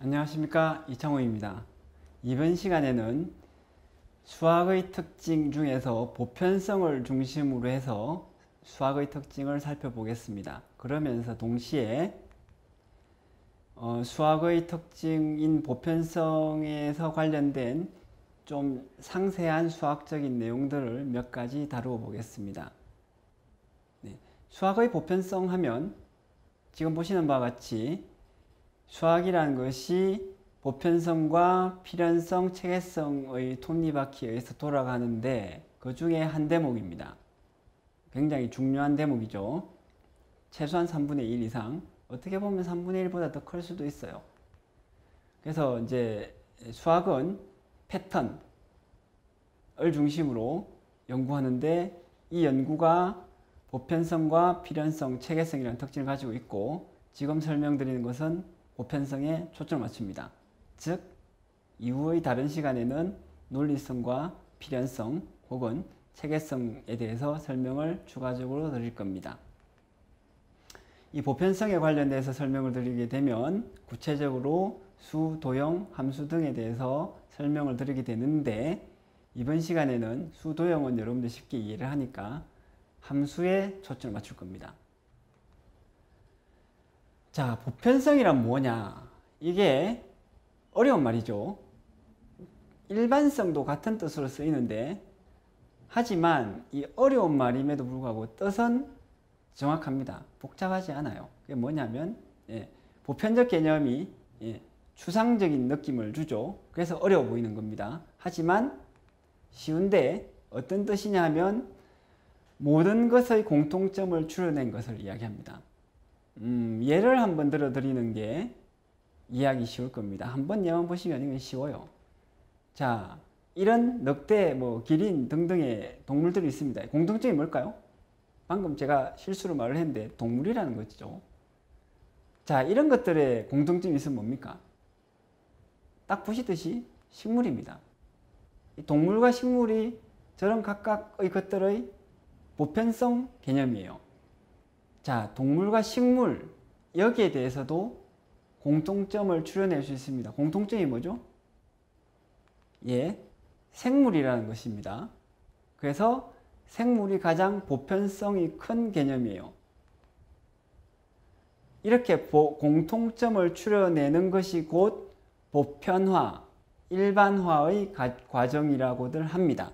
안녕하십니까, 이창호입니다. 이번 시간에는 수학의 특징 중에서 보편성을 중심으로 해서 수학의 특징을 살펴보겠습니다. 그러면서 동시에 수학의 특징인 보편성에서 관련된 좀 상세한 수학적인 내용들을 몇 가지 다루어 보겠습니다. 수학의 보편성 하면 지금 보시는 바와 같이 수학이라는 것이 보편성과 필연성, 체계성의 톱니바퀴에 의해서 돌아가는데 그 중에 한 대목입니다. 굉장히 중요한 대목이죠. 최소한 3분의 1 이상, 어떻게 보면 3분의 1보다 더 클 수도 있어요. 그래서 이제 수학은 패턴을 중심으로 연구하는데 이 연구가 보편성과 필연성, 체계성이라는 특징을 가지고 있고 지금 설명드리는 것은 보편성에 초점을 맞춥니다. 즉, 이후의 다른 시간에는 논리성과 필연성 혹은 체계성에 대해서 설명을 추가적으로 드릴 겁니다. 이 보편성에 관련돼서 설명을 드리게 되면 구체적으로 수, 도형, 함수 등에 대해서 설명을 드리게 되는데 이번 시간에는 수, 도형은 여러분들 쉽게 이해를 하니까 함수에 초점을 맞출 겁니다. 자, 보편성이란 뭐냐? 이게 어려운 말이죠. 일반성도 같은 뜻으로 쓰이는데 하지만 이 어려운 말임에도 불구하고 뜻은 정확합니다. 복잡하지 않아요. 그게 뭐냐면 보편적 개념이 추상적인 느낌을 주죠. 그래서 어려워 보이는 겁니다. 하지만 쉬운데 어떤 뜻이냐 하면 모든 것의 공통점을 추려낸 것을 이야기합니다. 예를 한번 들어드리는 게 이해하기 쉬울 겁니다. 한번 예만 보시면 이건 쉬워요. 자, 이런 늑대, 기린 등등의 동물들이 있습니다. 공통점이 뭘까요? 방금 제가 실수로 말을 했는데 동물이라는 거죠. 자, 이런 것들의 공통점이 있으면 뭡니까? 딱 보시듯이 식물입니다. 이 동물과 식물이 저런 각각의 것들의 보편성 개념이에요. 자, 동물과 식물 여기에 대해서도 공통점을 추려낼 수 있습니다. 공통점이 뭐죠? 생물이라는 것입니다. 그래서 생물이 가장 보편성이 큰 개념이에요. 이렇게 공통점을 추려내는 것이 곧 보편화, 일반화의 과정이라고들 합니다.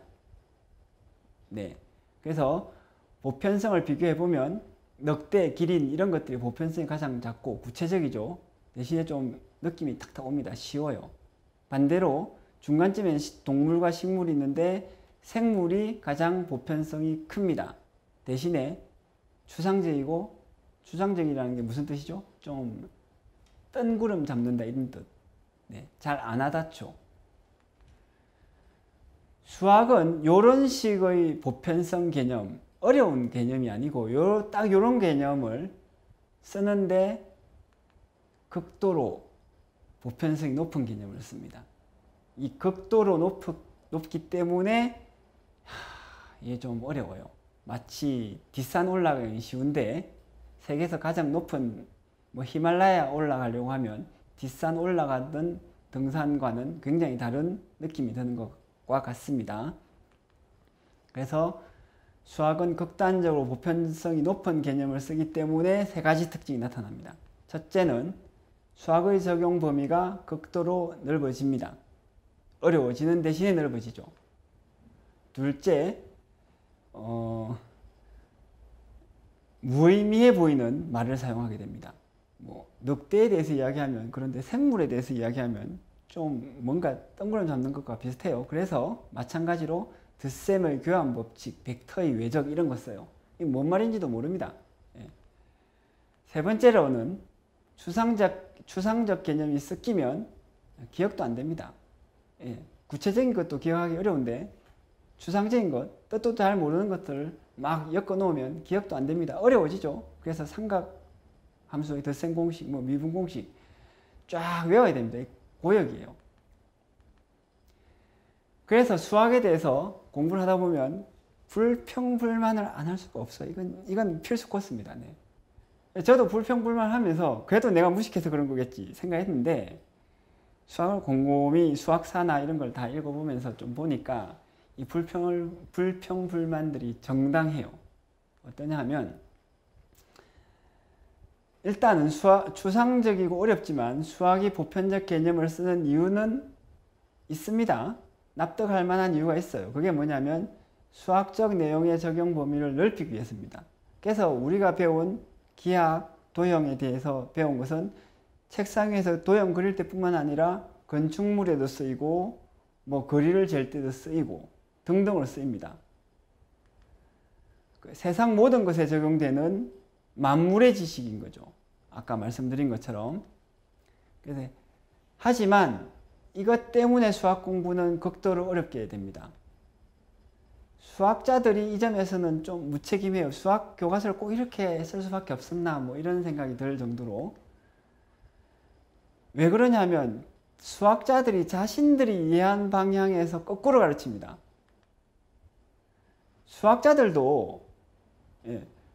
그래서 보편성을 비교해 보면 늑대, 기린 이런 것들이 보편성이 가장 작고 구체적이죠. 대신에 좀 느낌이 탁탁 옵니다. 쉬워요. 반대로 중간쯤에 동물과 식물이 있는데 생물이 가장 보편성이 큽니다. 대신에 추상적이고, 추상적이라는 게 무슨 뜻이죠? 좀 뜬구름 잡는다 이런 뜻. 잘 안 와닿죠. 수학은 이런 식의 보편성 개념, 어려운 개념이 아니고 딱 이런 개념을 쓰는데 극도로 보편성이 높은 개념을 씁니다. 이 극도로 높기 때문에 이게 좀 어려워요. 마치 뒷산 올라가기 쉬운데 세계에서 가장 높은 히말라야 올라가려고 하면 뒷산 올라가던 등산과는 굉장히 다른 느낌이 드는 것과 같습니다. 그래서 수학은 극단적으로 보편성이 높은 개념을 쓰기 때문에 세 가지 특징이 나타납니다. 첫째는 수학의 적용 범위가 극도로 넓어집니다. 어려워지는 대신에 넓어지죠. 둘째, 무의미해 보이는 말을 사용하게 됩니다. 늑대에 대해서 이야기하면, 그런데 생물에 대해서 이야기하면 좀 뭔가 뜬구름 잡는 것과 비슷해요. 그래서 마찬가지로 드셈의 교환 법칙, 벡터의 외적 이런 거 써요. 이게 뭔 말인지도 모릅니다. 세 번째로는 추상적 개념이 섞이면 기억도 안 됩니다. 구체적인 것도 기억하기 어려운데 추상적인 것, 뜻도 잘 모르는 것들을 막 엮어 놓으면 기억도 안 됩니다. 어려워지죠. 그래서 삼각 함수의 덧셈 공식, 미분 공식 쫙 외워야 됩니다. 고역이에요. 그래서 수학에 대해서 공부를 하다 보면 불평불만을 안 할 수가 없어요. 이건 필수 코스입니다. 저도 불평불만하면서 그래도 내가 무식해서 그런 거겠지 생각했는데 수학을 곰곰이 수학사나 이런 걸 다 읽어보면서 좀 보니까 이 불평불만들이 정당해요. 어떠냐 하면 일단은 추상적이고 어렵지만 수학이 보편적 개념을 쓰는 이유는 있습니다. 납득할 만한 이유가 있어요. 그게 뭐냐면 수학적 내용의 적용 범위를 넓히기 위해서입니다. 그래서 우리가 배운 기하, 도형에 대해서 배운 것은 책상 위에서 도형 그릴 때뿐만 아니라 건축물에도 쓰이고 뭐 거리를 잴 때도 쓰이고 등등으로 쓰입니다. 세상 모든 것에 적용되는 만물의 지식인 거죠. 아까 말씀드린 것처럼. 그래서 하지만 이것 때문에 수학 공부는 극도로 어렵게 됩니다. 수학자들이 이 점에서는 좀 무책임해요. 수학 교과서를 꼭 이렇게 쓸 수밖에 없었나 뭐 이런 생각이 들 정도로. 왜 그러냐면 수학자들이 자신들이 이해한 방향에서 거꾸로 가르칩니다. 수학자들도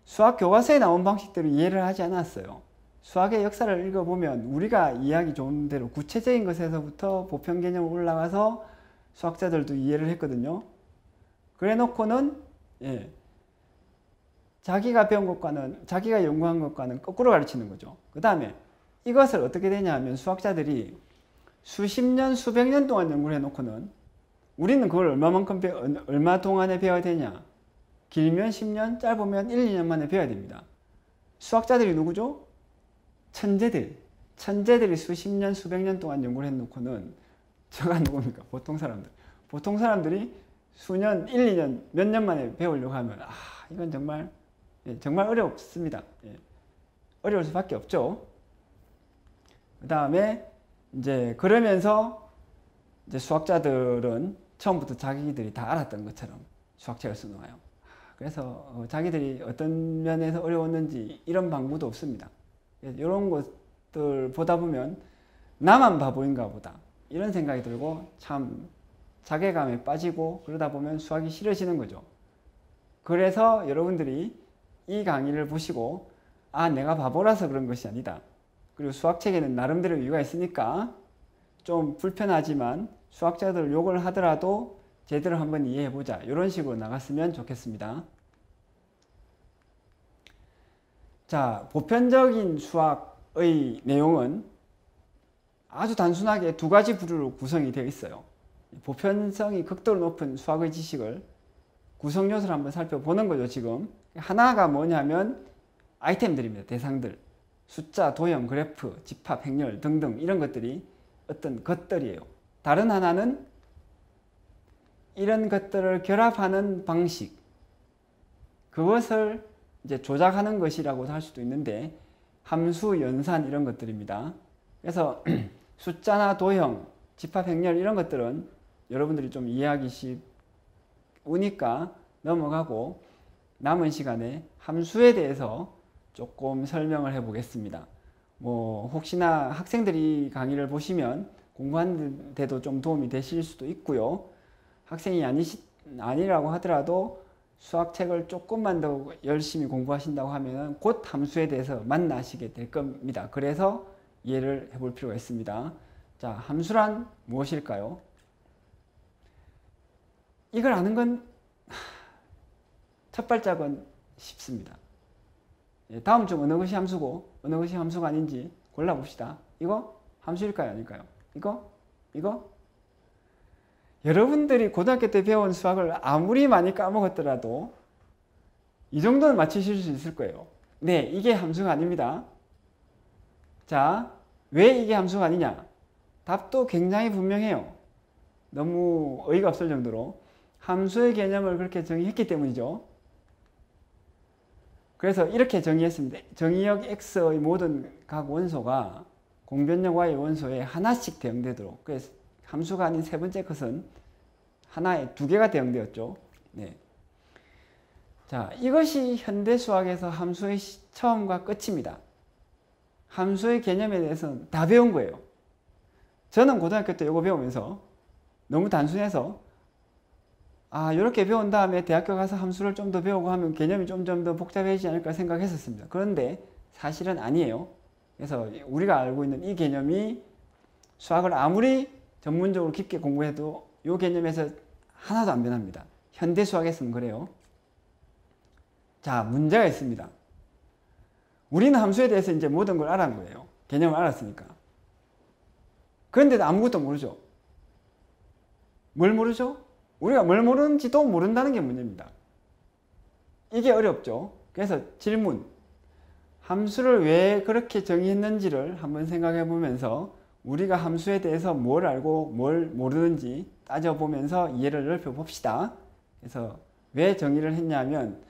수학 교과서에 나온 방식대로 이해를 하지 않았어요. 수학의 역사를 읽어보면 우리가 이해하기 좋은 대로 구체적인 것에서부터 보편 개념으로 올라가서 수학자들도 이해를 했거든요. 그래 놓고는 자기가 배운 것과는 자기가 연구한 것과는 거꾸로 가르치는 거죠. 그 다음에 이것을 어떻게 되냐 하면 수학자들이 수십 년, 수백 년 동안 연구를 해놓고는 우리는 그걸 얼마 동안에 배워야 되냐? 길면 10년, 짧으면 1, 2년 만에 배워야 됩니다. 수학자들이 누구죠? 천재들이 수십 년, 수백 년 동안 연구를 해놓고는 저가 누굽니까? 보통 사람들이 수년, 1, 2년, 몇 년 만에 배우려고 하면 이건 정말 어렵습니다. 어려울 수밖에 없죠. 그 다음에 이제 그러면서 이제 수학자들은 처음부터 자기들이 다 알았던 것처럼 수학책을 써놓아요. 그래서 자기들이 어떤 면에서 어려웠는지 이런 방구도 없습니다. 이런 것들 보다 보면 나만 바보인가 보다 이런 생각이 들고 참 자괴감에 빠지고 그러다 보면 수학이 싫어지는 거죠. 그래서 여러분들이 이 강의를 보시고 내가 바보라서 그런 것이 아니다. 그리고 수학책에는 나름대로 이유가 있으니까 좀 불편하지만 수학자들 욕을 하더라도 제대로 한번 이해해보자. 이런 식으로 나갔으면 좋겠습니다. 자, 보편적인 수학의 내용은 아주 단순하게 두 가지 부류로 구성이 되어 있어요. 보편성이 극도로 높은 수학의 지식을 구성 요소를 한번 살펴보는 거죠, 지금. 하나가 뭐냐면 아이템들입니다. 대상들. 숫자, 도형, 그래프, 집합, 행렬 등등 이런 것들이 어떤 것들이에요. 다른 하나는 이런 것들을 결합하는 방식, 그것을 이제 조작하는 것이라고도 할 수도 있는데 함수, 연산 이런 것들입니다. 그래서 숫자나 도형, 집합, 행렬 이런 것들은 여러분들이 좀 이해하기 쉬우니까 넘어가고 남은 시간에 함수에 대해서 조금 설명을 해 보겠습니다. 혹시나 학생들이 강의를 보시면 공부하는 데도 좀 도움이 되실 수도 있고요. 학생이 아니라고 하더라도 수학책을 조금만 더 열심히 공부하신다고 하면 곧 함수에 대해서 만나시게 될 겁니다. 그래서 이해를 해볼 필요가 있습니다. 자, 함수란 무엇일까요? 이걸 아는 건 첫 발짝은 쉽습니다. 다음 중 어느 것이 함수고 어느 것이 함수가 아닌지 골라봅시다. 이거 함수일까요? 아닐까요? 이거? 여러분들이 고등학교 때 배운 수학을 아무리 많이 까먹었더라도 이 정도는 맞추실 수 있을 거예요. 네, 이게 함수가 아닙니다. 자, 왜 이게 함수가 아니냐? 답도 굉장히 분명해요. 너무 어이가 없을 정도로 함수의 개념을 그렇게 정의했기 때문이죠. 그래서 이렇게 정의했습니다. 정의역 x의 모든 각 원소가 공변역 y의 원소에 하나씩 대응되도록. 그래서 함수가 아닌 세 번째 것은 하나에 두 개가 대응되었죠. 네. 자, 이것이 현대 수학에서 함수의 처음과 끝입니다. 함수의 개념에 대해서는 다 배운 거예요. 저는 고등학교 때 이거 배우면서 너무 단순해서 이렇게 배운 다음에 대학교 가서 함수를 좀 더 배우고 하면 개념이 좀 더 복잡해지지 않을까 생각했었습니다. 그런데 사실은 아니에요. 그래서 우리가 알고 있는 이 개념이 수학을 아무리 전문적으로 깊게 공부해도 이 개념에서 하나도 안 변합니다. 현대 수학에서는 그래요. 자, 문제가 있습니다. 우리는 함수에 대해서 이제 모든 걸 알은 거예요. 개념을 알았으니까. 그런데도 아무것도 모르죠. 뭘 모르죠? 우리가 뭘 모르는지도 모른다는 게 문제입니다. 이게 어렵죠. 그래서 질문, 함수를 왜 그렇게 정의했는지를 한번 생각해 보면서 우리가 함수에 대해서 뭘 알고 뭘 모르는지 따져보면서 이해를 넓혀 봅시다. 그래서 왜 정의를 했냐면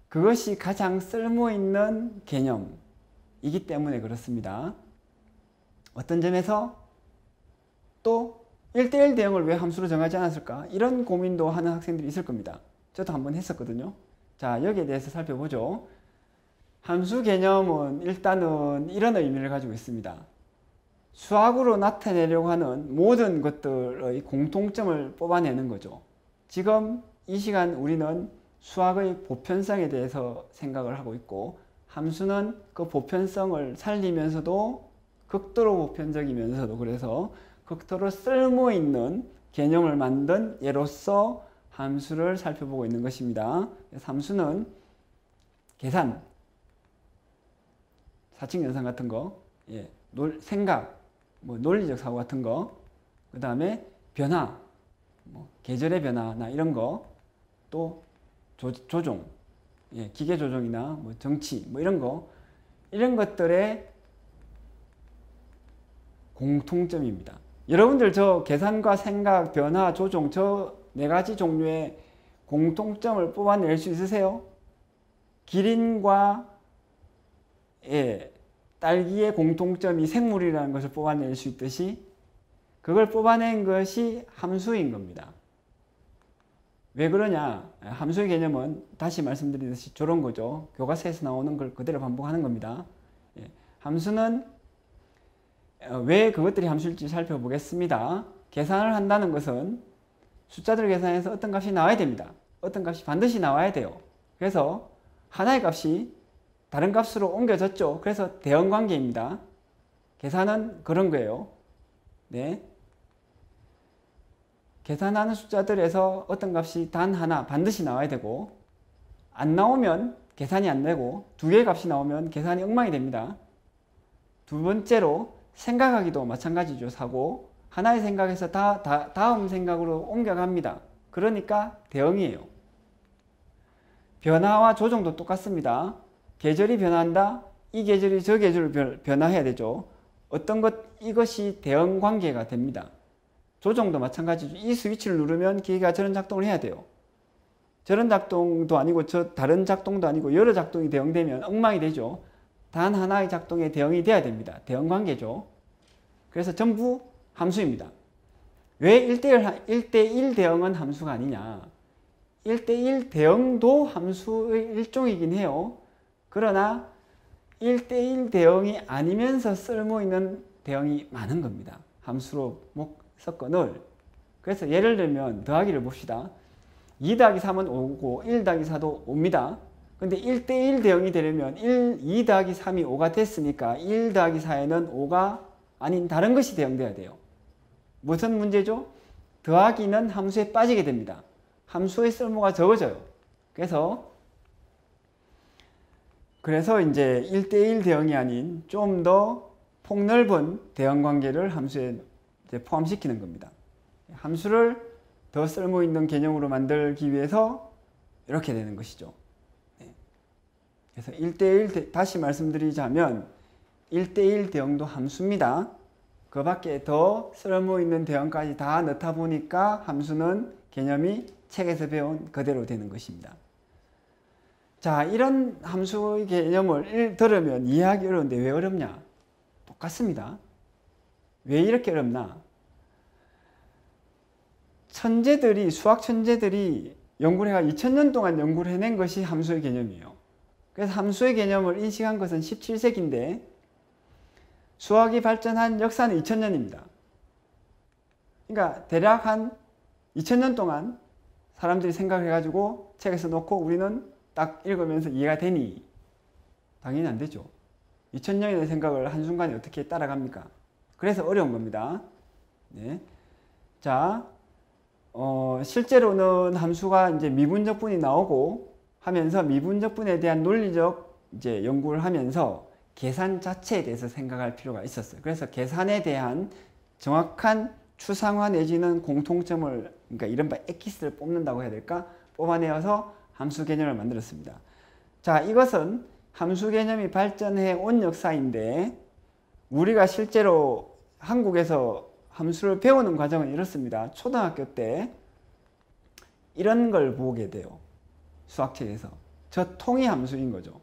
그것이 가장 쓸모있는 개념이기 때문에 그렇습니다. 어떤 점에서 또 1대1 대응을 왜 함수로 정하지 않았을까? 이런 고민도 하는 학생들이 있을 겁니다. 저도 한번 했었거든요. 자, 여기에 대해서 살펴보죠. 함수 개념은 일단은 이런 의미를 가지고 있습니다. 수학으로 나타내려고 하는 모든 것들의 공통점을 뽑아내는 거죠. 지금 이 시간 우리는 수학의 보편성에 대해서 생각을 하고 있고 함수는 그 보편성을 살리면서도 극도로 보편적이면서도 그래서 극도로 쓸모있는 개념을 만든 예로서 함수를 살펴보고 있는 것입니다. 함수는 계산, 사칙 연산 같은 거, 생각, 논리적 사고 같은 거, 그 다음에 변화, 계절의 변화나 이런 거, 또 조종, 기계 조종이나 정치, 이런 거, 이런 것들의 공통점입니다. 여러분들 저 계산과 생각, 변화, 조종, 저 4가지 종류의 공통점을 뽑아낼 수 있으세요? 기린과 딸기의 공통점이 생물이라는 것을 뽑아낼 수 있듯이 그걸 뽑아낸 것이 함수인 겁니다. 왜 그러냐? 함수의 개념은 다시 말씀드리듯이 저런 거죠. 교과서에서 나오는 걸 그대로 반복하는 겁니다. 함수는 왜 그것들이 함수일지 살펴보겠습니다. 계산을 한다는 것은 숫자들을 계산해서 어떤 값이 나와야 됩니다. 어떤 값이 반드시 나와야 돼요. 그래서 하나의 값이 다른 값으로 옮겨졌죠. 그래서 대응관계입니다. 계산은 그런 거예요. 네. 계산하는 숫자들에서 어떤 값이 단 하나 반드시 나와야 되고 안 나오면 계산이 안 되고 2개의 값이 나오면 계산이 엉망이 됩니다. 두 번째로 생각하기도 마찬가지죠. 사고 하나의 생각에서 다음 생각으로 옮겨갑니다. 그러니까 대응이에요. 변화와 조정도 똑같습니다. 계절이 변한다. 이 계절이 저 계절을 변화해야 되죠. 어떤 것 이것이 대응 관계가 됩니다. 조정도 마찬가지죠. 이 스위치를 누르면 기계가 저런 작동을 해야 돼요. 저런 작동도 아니고 다른 작동도 아니고 여러 작동이 대응되면 엉망이 되죠. 단 하나의 작동에 대응이 돼야 됩니다. 대응 관계죠. 그래서 전부 함수입니다. 왜 1대1 대응은 함수가 아니냐? 1대1 대응도 함수의 일종이긴 해요. 그러나 1대1 대응이 아니면서 쓸모있는 대응이 많은 겁니다. 함수로 섞어 넣을. 그래서 예를 들면 더하기를 봅시다. 2 더하기 3은 5고 1 더하기 4도 5입니다. 근데 1대1 대응이 되려면 2 더하기 3이 5가 됐으니까 1 더하기 4에는 5가 아닌 다른 것이 대응돼야 돼요. 무슨 문제죠? 더하기는 함수에 빠지게 됩니다. 함수의 쓸모가 적어져요. 그래서 이제 1대1 대응이 아닌 좀 더 폭넓은 대응 관계를 함수에 이제 포함시키는 겁니다. 함수를 더 쓸모있는 개념으로 만들기 위해서 이렇게 되는 것이죠. 그래서 1대1 다시 말씀드리자면 1대1 대응도 함수입니다. 그 밖에 더 쓸모있는 대응까지 다 넣다 보니까 함수는 개념이 책에서 배운 그대로 되는 것입니다. 자, 이런 함수의 개념을 들으면 이해하기 어려운데 왜 어렵냐? 똑같습니다. 왜 이렇게 어렵나? 수학 천재들이 연구를 해가 2000년 동안 연구를 해낸 것이 함수의 개념이에요. 그래서 함수의 개념을 인식한 것은 17세기인데 수학이 발전한 역사는 2000년입니다. 그러니까 대략 한 2000년 동안 사람들이 생각해가지고 책에서 놓고 우리는 딱 읽으면서 이해가 되니? 당연히 안 되죠. 2000년의 생각을 한순간에 어떻게 따라갑니까? 그래서 어려운 겁니다. 네. 자, 실제로는 함수가 이제 미분적분이 나오고 하면서 미분적분에 대한 논리적 이제 연구를 하면서 계산 자체에 대해서 생각할 필요가 있었어요. 그래서 계산에 대한 정확한 추상화 내지는 공통점을, 그러니까 이른바 엑기스를 뽑는다고 해야 될까? 뽑아내어서 함수 개념을 만들었습니다. 자, 이것은 함수 개념이 발전해 온 역사인데 우리가 실제로 한국에서 함수를 배우는 과정은 이렇습니다. 초등학교 때 이런 걸 보게 돼요. 수학책에서. 저 통이 함수인 거죠.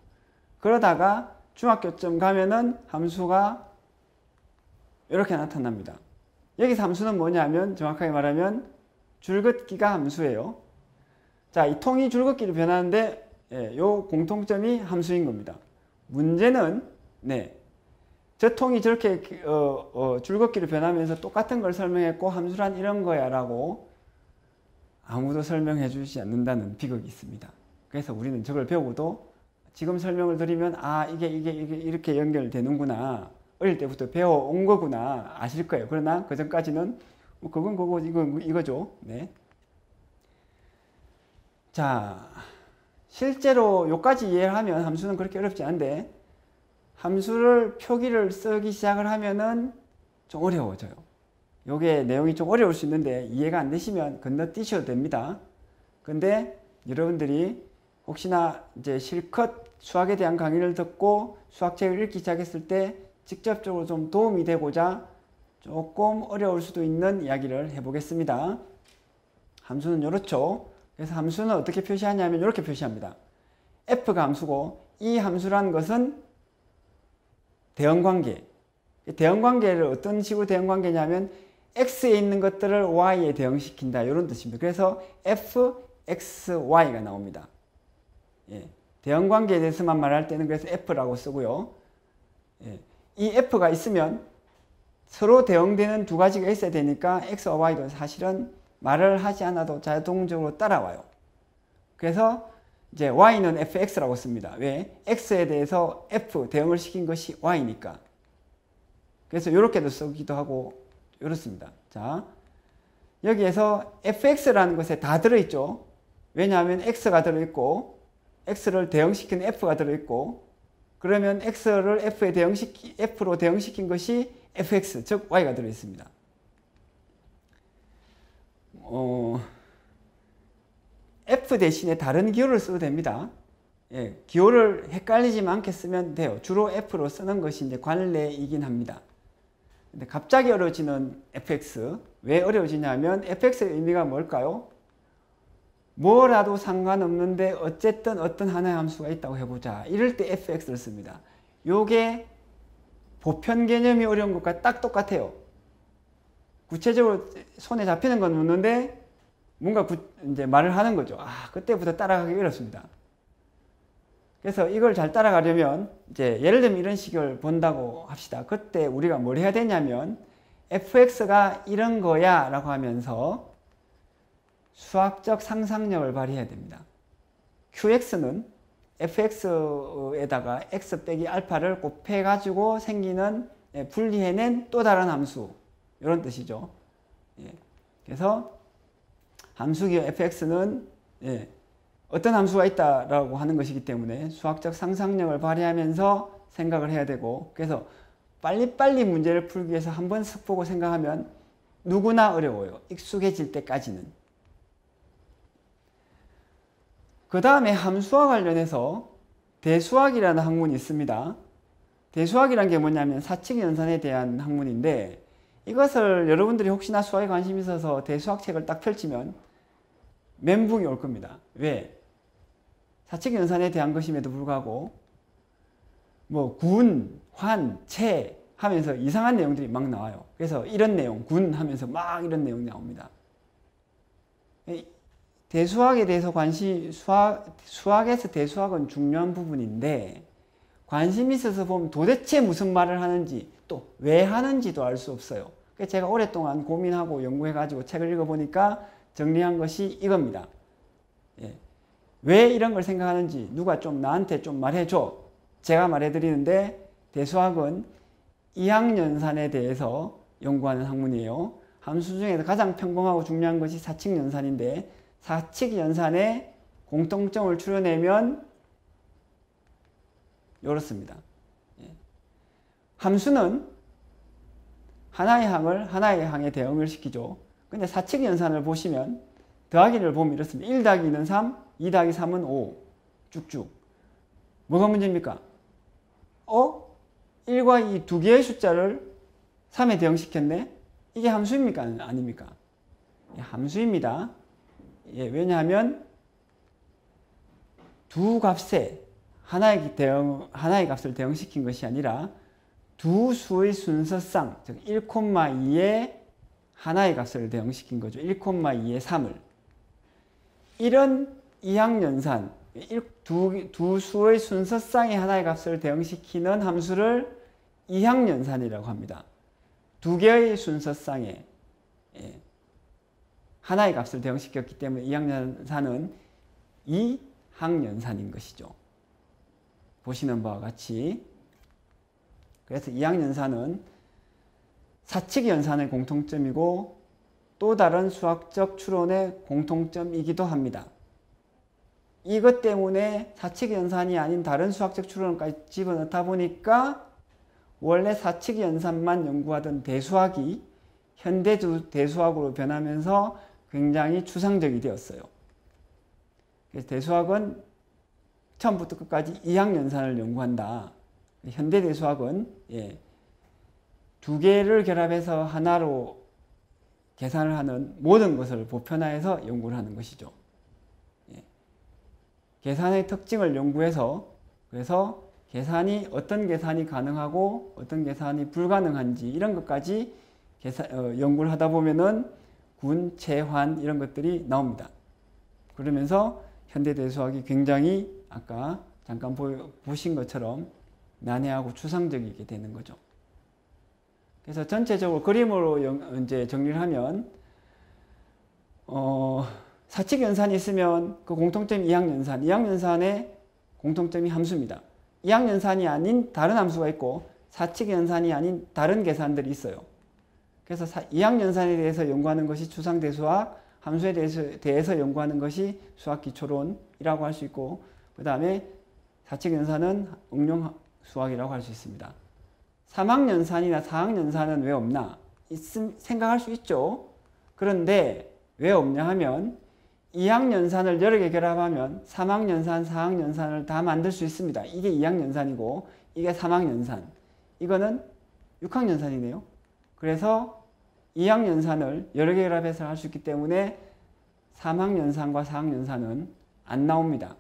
그러다가 중학교쯤 가면은 함수가 이렇게 나타납니다. 여기서 함수는 뭐냐면 정확하게 말하면 줄긋기가 함수예요. 자, 이 통이 줄긋기로 변하는데 요 공통점이 함수인 겁니다. 문제는 저 통이 저렇게 줄긋기로 변하면서 똑같은 걸 설명했고 함수란 이런 거야 라고 아무도 설명해 주지 않는다는 비극이 있습니다. 그래서 우리는 저걸 배우고도 지금 설명을 드리면 이게 이렇게 연결되는구나, 어릴 때부터 배워온 거구나 아실 거예요. 그러나 그 전까지는 그건 그거 이거죠. 네. 자, 실제로 요까지 이해를 하면 함수는 그렇게 어렵지 않은데 함수를 표기를 쓰기 시작을 하면은 좀 어려워져요. 요게 내용이 좀 어려울 수 있는데 이해가 안 되시면 건너뛰셔도 됩니다. 근데 여러분들이 혹시나 이제 실컷 수학에 대한 강의를 듣고 수학책을 읽기 시작했을 때 직접적으로 좀 도움이 되고자 조금 어려울 수도 있는 이야기를 해보겠습니다. 함수는 이렇죠. 그래서 함수는 어떻게 표시하냐면 이렇게 표시합니다. f가 함수고 이 함수라는 것은 대응관계. 대응관계를 어떤 식으로 대응관계냐면 x에 있는 것들을 y에 대응시킨다 이런 뜻입니다. 그래서 fxy가 나옵니다. 대응관계에 대해서만 말할 때는 그래서 f라고 쓰고요. 이 f가 있으면 서로 대응되는 두 가지가 있어야 되니까 x와 y도 사실은 말을 하지 않아도 자동적으로 따라와요. 그래서 이제 y는 fx라고 씁니다. 왜? x에 대해서 f 대응을 시킨 것이 y니까. 그래서 이렇게도 쓰기도 하고 이렇습니다. 자, 여기에서 fx라는 것에 다 들어있죠. 왜냐하면 x가 들어있고 x를 대응시키는 f가 들어있고 그러면 x를 f로 대응시킨 것이 fx, 즉 y가 들어있습니다. f 대신에 다른 기호를 써도 됩니다. 기호를 헷갈리지 않게 쓰면 돼요. 주로 f로 쓰는 것이 이제 관례이긴 합니다. 근데 갑자기 어려워지는 fx, 왜 어려워지냐면 fx의 의미가 뭘까요? 뭐라도 상관없는데 어쨌든 어떤 하나의 함수가 있다고 해보자. 이럴 때 fx를 씁니다. 요게 보편 개념이 어려운 것과 딱 똑같아요. 구체적으로 손에 잡히는 건 없는데 뭔가 이제 말을 하는 거죠. 그때부터 따라가기 어렵습니다. 그래서 이걸 잘 따라가려면 이제 예를 들면 이런 식을 본다고 합시다. 그때 우리가 뭘 해야 되냐면 fx가 이런 거야 라고 하면서 수학적 상상력을 발휘해야 됩니다. qx는 fx에다가 x 빼기 알파를 곱해가지고 생기는 분리해낸 또 다른 함수 이런 뜻이죠. 그래서 함수기호 fx는 어떤 함수가 있다라고 하는 것이기 때문에 수학적 상상력을 발휘하면서 생각을 해야 되고 그래서 빨리빨리 문제를 풀기 위해서 한번 쓱 보고 생각하면 누구나 어려워요. 익숙해질 때까지는. 그 다음에 함수와 관련해서 대수학이라는 학문이 있습니다. 대수학이라는 게 뭐냐면 사칙 연산에 대한 학문인데 이것을 여러분들이 혹시나 수학에 관심이 있어서 대수학책을 딱 펼치면 멘붕이 올 겁니다. 왜? 사칙 연산에 대한 것임에도 불구하고 뭐 군, 환, 채 하면서 이상한 내용들이 막 나와요. 그래서 이런 내용, 군 하면서 막 이런 내용이 나옵니다. 대수학에 대해서 수학에서 대수학은 중요한 부분인데 관심이 있어서 보면 도대체 무슨 말을 하는지 또 왜 하는지도 알 수 없어요. 그래서 제가 오랫동안 고민하고 연구해가지고 책을 읽어보니까 정리한 것이 이겁니다. 왜 이런 걸 생각하는지 누가 좀 나한테 좀 말해줘. 제가 말해드리는데 대수학은 이항연산에 대해서 연구하는 학문이에요. 함수 중에서 가장 평범하고 중요한 것이 사칙연산인데 사칙연산의 공통점을 추려내면 이렇습니다. 함수는 하나의 항을 하나의 항에 대응을 시키죠. 근데 사칙연산을 보시면 더하기를 보면 이렇습니다. 1 더하기 2는 3, 2 더하기 3은 5 쭉쭉. 뭐가 문제입니까? 1과 2 두 개의 숫자를 3에 대응시켰네? 이게 함수입니까? 아닙니까? 함수입니다. 왜냐하면 두 값에 하나의 값을 대응시킨 것이 아니라 두 수의 순서상, 즉 1,2에 하나의 값을 대응시킨 거죠. 1,2에 3을. 이런 이항연산, 두 수의 순서상에 하나의 값을 대응시키는 함수를 이항연산이라고 합니다. 두 개의 순서상에 하나의 값을 대응시켰기 때문에 이항연산은 이항연산인 것이죠. 보시는 바와 같이. 그래서 이항연산은 사칙연산의 공통점이고 또 다른 수학적 추론의 공통점이기도 합니다. 이것 때문에 사칙연산이 아닌 다른 수학적 추론까지 집어넣다 보니까 원래 사칙연산만 연구하던 대수학이 현대 대수학으로 변하면서 굉장히 추상적이 되었어요. 그래서 대수학은 처음부터 끝까지 이항연산을 연구한다. 현대 대수학은 두 개를 결합해서 하나로 계산을 하는 모든 것을 보편화해서 연구를 하는 것이죠. 계산의 특징을 연구해서 그래서 어떤 계산이 가능하고 어떤 계산이 불가능한지 이런 것까지 연구를 하다 보면은 군, 채환 이런 것들이 나옵니다. 그러면서 현대 대수학이 굉장히 아까 잠깐 보신 것처럼 난해하고 추상적이게 되는 거죠. 그래서 전체적으로 그림으로 이제 정리를 하면 사칙연산이 있으면 그 공통점이 이항연산의 공통점이 함수입니다. 이항연산이 아닌 다른 함수가 있고 사칙연산이 아닌 다른 계산들이 있어요. 그래서 이항연산에 대해서 연구하는 것이 추상대수학, 함수에 대해서 연구하는 것이 수학기초론이라고 할 수 있고 그 다음에 사칙연산은 응용수학이라고 할 수 있습니다. 삼항연산이나 사항연산은 왜 없나? 생각할 수 있죠. 그런데 왜 없냐 하면 이항연산을 여러 개 결합하면 삼항연산, 사항연산을 다 만들 수 있습니다. 이게 이항연산이고 이게 삼항연산. 이거는 육항연산이네요. 그래서 이항연산을 여러 개 결합해서 할 수 있기 때문에 삼항연산과 사항연산은 안 나옵니다.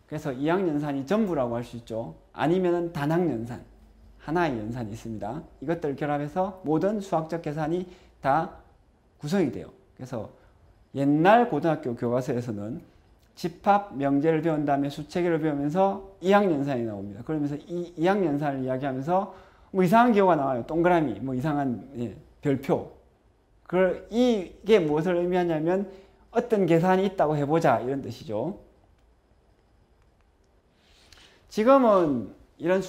그래서 이항연산이 전부라고 할 수 있죠. 아니면 단항연산, 하나의 연산이 있습니다. 이것들을 결합해서 모든 수학적 계산이 다 구성이 돼요. 그래서 옛날 고등학교 교과서에서는 집합, 명제를 배운 다음에 수체계를 배우면서 이항연산이 나옵니다. 그러면서 이 이항연산을 이야기하면서 뭐 이상한 기호가 나와요. 동그라미, 뭐 이상한 별표. 이게 무엇을 의미하냐면 어떤 계산이 있다고 해보자 이런 뜻이죠. 지금은 이런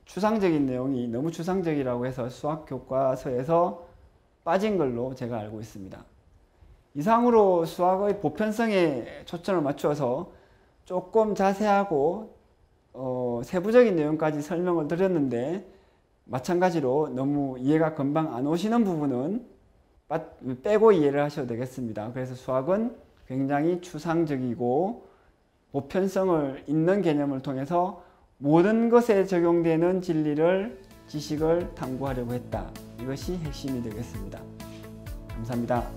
추상적인 내용이 너무 추상적이라고 해서 수학 교과서에서 빠진 걸로 제가 알고 있습니다. 이상으로 수학의 보편성에 초점을 맞추어서 조금 자세하고 세부적인 내용까지 설명을 드렸는데 마찬가지로 너무 이해가 금방 안 오시는 부분은 빼고 이해를 하셔도 되겠습니다. 그래서 수학은 굉장히 추상적이고 보편성을 있는 개념을 통해서 모든 것에 적용되는 지식을 탐구하려고 했다. 이것이 핵심이 되겠습니다. 감사합니다.